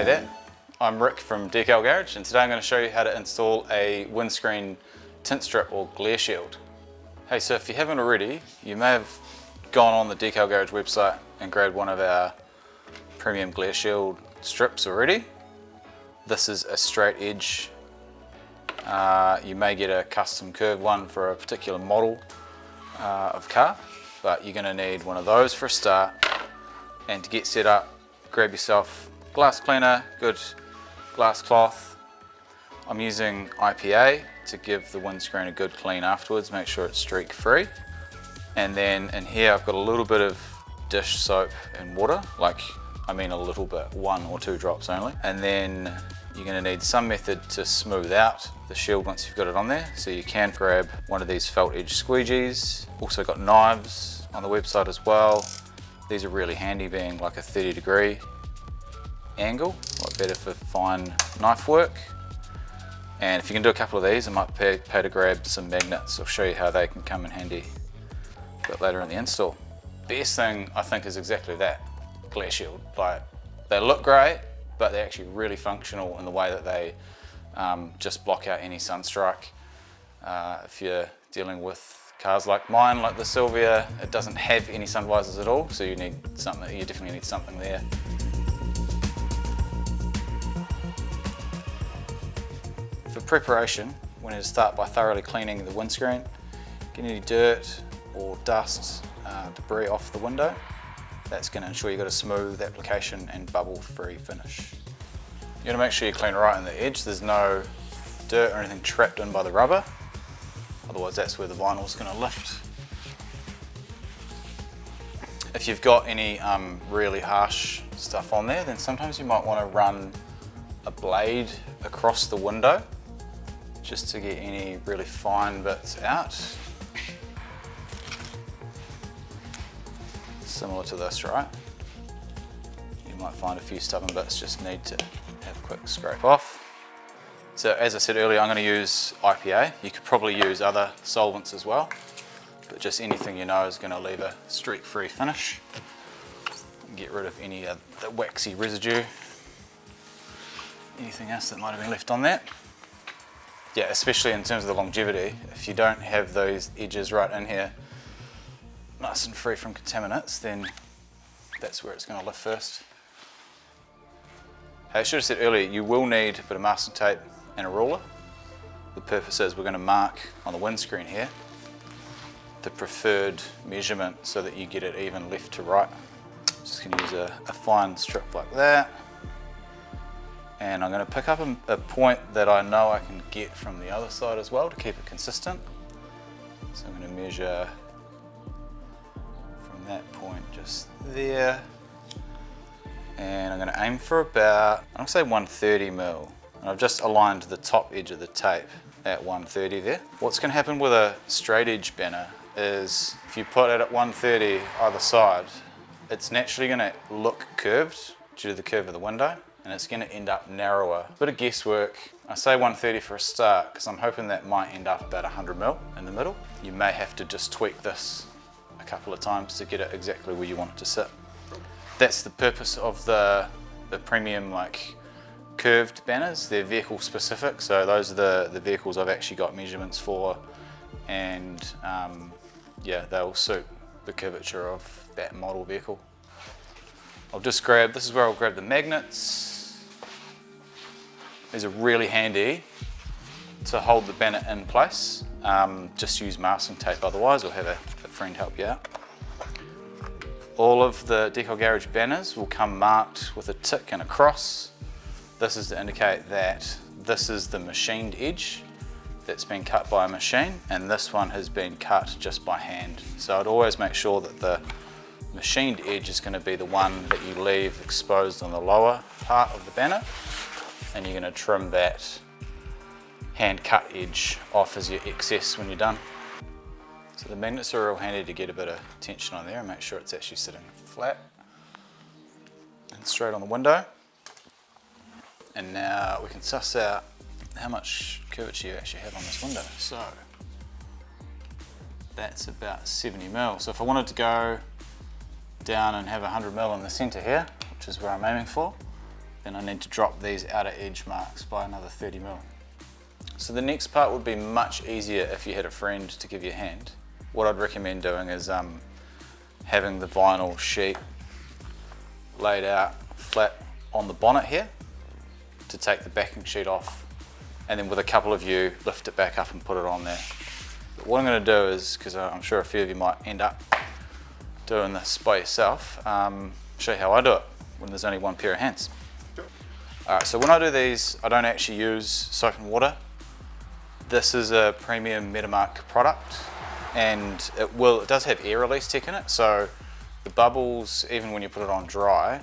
Hey there, I'm Rick from Decal Garage, and today I'm going to show you how to install a windscreen tint strip or glare shield. Hey, so if you haven't already, you may have gone on the Decal Garage website and grabbed one of our premium glare shield strips already. This is a straight edge. You may get a custom curved one for a particular model of car, but you're going to need one of those for a start. And to get set up, grab yourself glass cleaner, good glass cloth. I'm using IPA to give the windscreen a good clean afterwards, make sure it's streak free. And then in here I've got a little bit of dish soap and water, a little bit, 1 or 2 drops only. And then you're going to need some method to smooth out the shield once you've got it on there. So you can grab one of these felt edge squeegees. Also got knives on the website as well. These are really handy, being like a 30-degree angle, better for fine knife work. And if you can do a couple of these, I might pay to grab some magnets. I'll show you how they can come in handy a bit later in the install. Best thing I think is exactly that, glare shield. They look great, but they're actually really functional in the way that they just block out any sunstrike. If you're dealing with cars like mine, like the Sylvia, it doesn't have any sun visors at all, so you definitely need something there. For preparation, we need to start by thoroughly cleaning the windscreen, get any dirt or dust, debris off the window. That's going to ensure you've got a smooth application and bubble-free finish. You want to make sure you clean right on the edge. There's no dirt or anything trapped in by the rubber. Otherwise that's where the vinyl's going to lift. If you've got any really harsh stuff on there, then sometimes you might want to run a blade across the window just to get any really fine bits out. Similar to this, right? You might find a few stubborn bits just need to have a quick scrape off. So as I said earlier, I'm going to use IPA. You could probably use other solvents as well, but just anything you know is going to leave a streak-free finish. Get rid of any of the waxy residue, anything else that might have been left on that. Yeah, especially in terms of the longevity, if you don't have those edges right in here nice and free from contaminants, then that's where it's going to lift first. I should have said earlier, you will need a bit of masking tape and a ruler. The purpose is we're going to mark on the windscreen here the preferred measurement so that you get it even left to right. Just going to use a fine strip like that, and I'm going to pick up a point that I know I can get from the other side as well to keep it consistent. So I'm going to measure from that point just there, and I'm going to aim for about, I'm going to say 130 mil. And I've just aligned the top edge of the tape at 130 there. What's going to happen with a straight edge banner is if you put it at 130 either side, it's naturally going to look curved due to the curve of the window, and it's going to end up narrower. Bit of guesswork. I say 130 for a start because I'm hoping that might end up about 100 mil in the middle. You may have to just tweak this a couple of times to get it exactly where you want it to sit. That's the purpose of the premium curved banners. They're vehicle specific, so those are the vehicles I've actually got measurements for, and yeah, they'll suit the curvature of that model vehicle. This is where I'll grab the magnets. These are really handy to hold the banner in place. Just use masking tape otherwise, or have a friend help you out. All of the Decal Garage banners will come marked with a tick and a cross. This is to indicate that this is the machined edge that's been cut by a machine, and this one has been cut just by hand. So I'd always make sure that the machined edge is going to be the one that you leave exposed on the lower part of the banner, and you're going to trim that hand cut edge off as your excess when you're done. So the magnets are real handy to get a bit of tension on there and make sure it's actually sitting flat and straight on the window. And now we can suss out how much curvature you actually have on this window. So that's about 70 mil. So if I wanted to go down and have 100 mil in the center here, which is where I'm aiming for, then I need to drop these outer edge marks by another 30mm. So the next part would be much easier if you had a friend to give you a hand. What I'd recommend doing is having the vinyl sheet laid out flat on the bonnet here to take the backing sheet off, and then with a couple of you lift it back up and put it on there. But what I'm going to do is, because I'm sure a few of you might end up doing this by yourself, show you how I do it when there's only one pair of hands. Alright, so when I do these, I don't actually use soap and water. This is a Premium product, and it does have air release tech in it, so the bubbles, even when you put it on dry,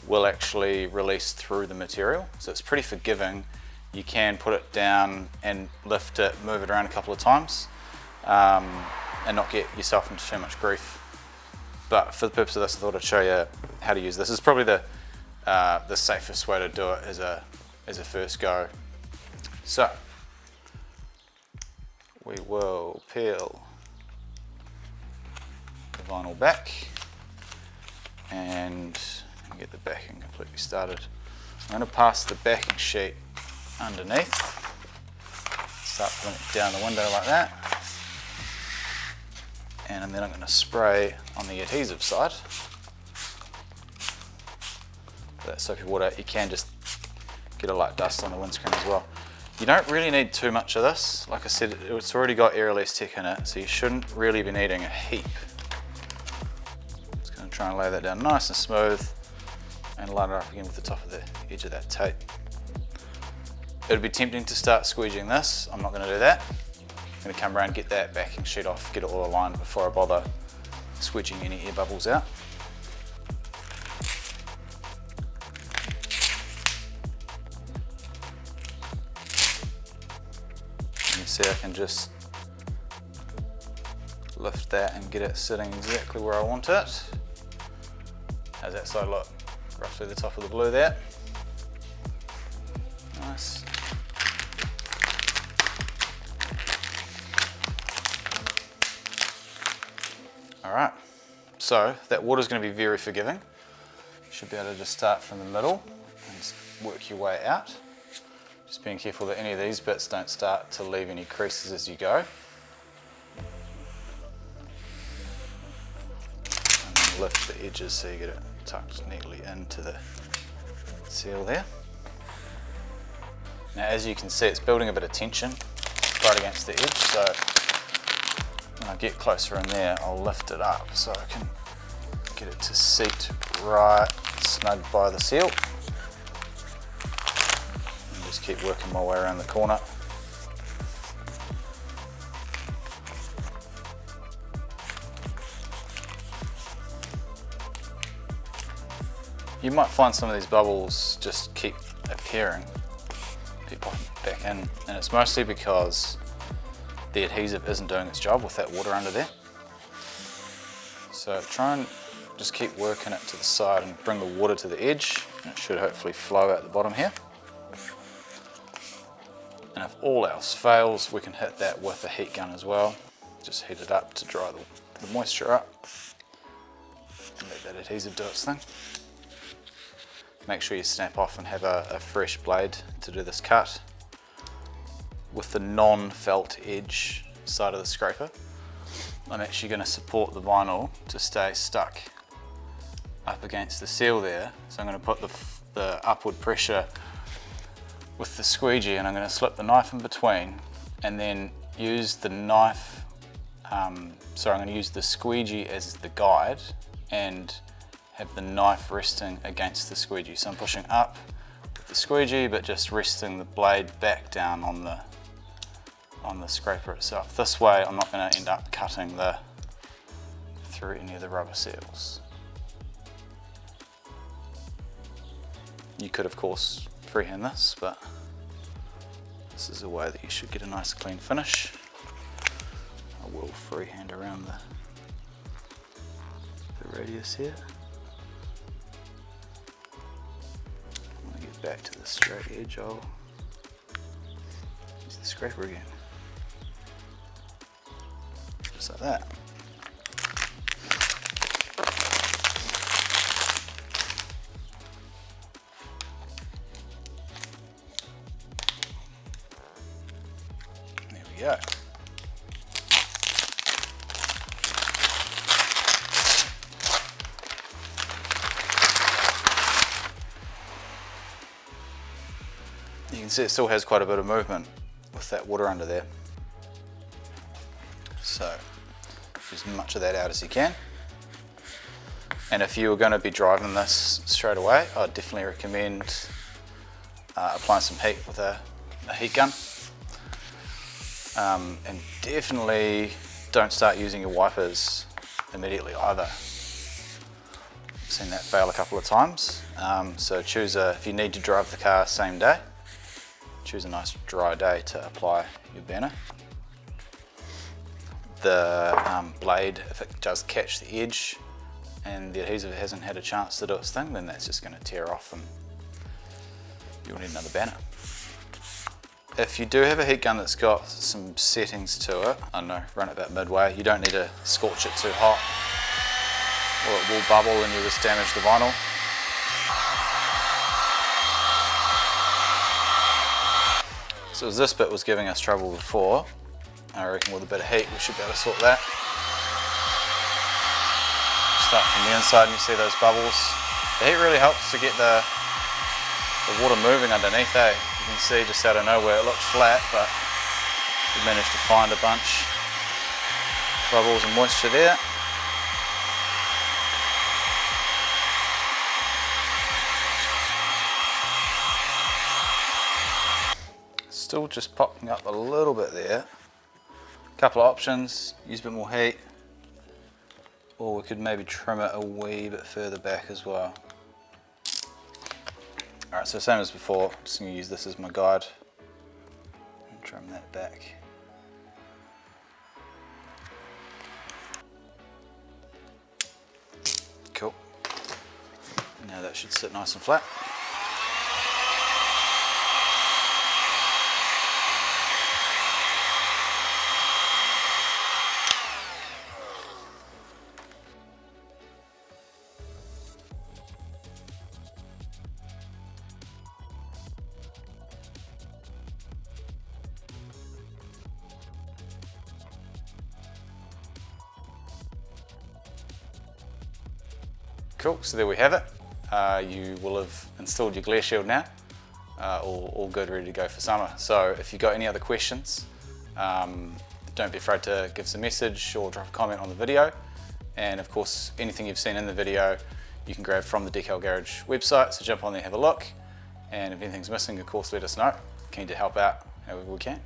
will actually release through the material. So it's pretty forgiving. You can put it down and lift it, move it around a couple of times, and not get yourself into too much grief. But for the purpose of this, I thought I'd show you how to use this. This is probably the safest way to do it as a first go. So we will peel the vinyl back and get the backing completely started. I'm going to pass the backing sheet underneath, start putting it down the window like that, and then I'm going to spray on the adhesive side. That soapy water, you can just get a light dust on the windscreen as well. You don't really need too much of this. Like I said, it's already got air release tech in it, so you shouldn't really be needing a heap. Just going to try and lay that down nice and smooth and line it up again with the top of the edge of that tape. It would be tempting to start squeegeeing this. I'm not going to do that. I'm going to come around, get that backing sheet off, get it all aligned before I bother squeegeeing any air bubbles out. You see, I can just lift that and get it sitting exactly where I want it. How's that side look? Roughly the top of the blue there. Nice. Alright, so that water is going to be very forgiving. You should be able to just start from the middle and work your way out. Just being careful that any of these bits don't start to leave any creases as you go. And then lift the edges so you get it tucked neatly into the seal there. Now as you can see, it's building a bit of tension right against the edge, so when I get closer in there, I'll lift it up so I can get it to seat right snug by the seal. And just keep working my way around the corner. You might find some of these bubbles just keep appearing, keep popping back in, and it's mostly because the adhesive isn't doing its job with that water under there. So try and just keep working it to the side and bring the water to the edge, and it should hopefully flow out the bottom here. And if all else fails, we can hit that with a heat gun as well. Just heat it up to dry the moisture up and let that adhesive do its thing. Make sure you snap off and have a fresh blade to do this cut. With the non-felt edge side of the scraper, I'm actually going to support the vinyl to stay stuck up against the seal there. So I'm going to put the upward pressure with the squeegee, and I'm going to slip the knife in between and then use the knife, I'm going to use the squeegee as the guide and have the knife resting against the squeegee. So I'm pushing up with the squeegee, but just resting the blade back down on the scraper itself. This way I'm not going to end up cutting through any of the rubber seals. You could of course freehand this, but this is a way that you should get a nice clean finish. I will freehand around the radius here. When I get back to the straight edge, I'll use the scraper again. Just like that. we go. You can see it still has quite a bit of movement with that water under there. So use as much of that out as you can. And if you were going to be driving this straight away, I'd definitely recommend applying some heat with a heat gun. And definitely don't start using your wipers immediately either. I've seen that fail a couple of times. So choose if you need to drive the car same day, choose a nice dry day to apply your burner. The blade, if it does catch the edge and the adhesive hasn't had a chance to do its thing, then that's just going to tear off and you'll need another banner. If you do have a heat gun that's got some settings to it, I don't know, run it about midway. You don't need to scorch it too hot or it will bubble and you'll just damage the vinyl. So as this bit was giving us trouble before, I reckon with a bit of heat we should be able to sort that. Start from the inside and you see those bubbles. The heat really helps to get the water moving underneath, eh? You can see just out of nowhere it looked flat, but we managed to find a bunch of bubbles and moisture there. Still just popping up a little bit there. Couple of options, use a bit more heat, or we could maybe trim it a wee bit further back as well. Alright, so same as before, just going to use this as my guide and trim that back. Cool. Now that should sit nice and flat. Cool, so there we have it. You will have installed your glare shield now, all good, ready to go for summer. So if you've got any other questions, don't be afraid to give us a message or drop a comment on the video. And of course, anything you've seen in the video, you can grab from the Decal Garage website, so jump on there, have a look. And if anything's missing, of course, let us know. Keen to help out however we can.